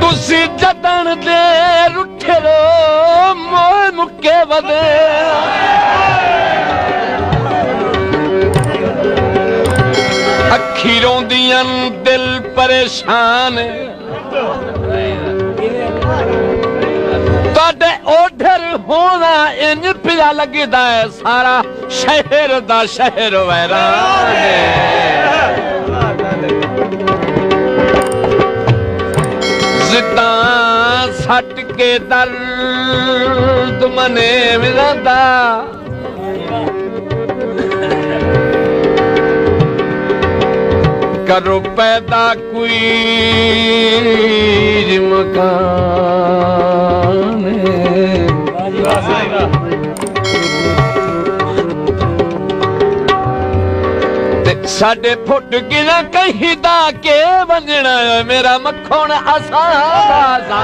तुसी जतन दे रुठे रो मोए मुक्के बदे अखी रोंदियां दिल परेशान ताडे ओढ़र होना इंज पिया लगदा है सारा शहर दा शहर वैरान जिद्दां सट के दर्द मने मिलदा करो पैदा कोई मकान साडे फुट गिना कहीं दा के वंजना मेरा मक्खन असां दा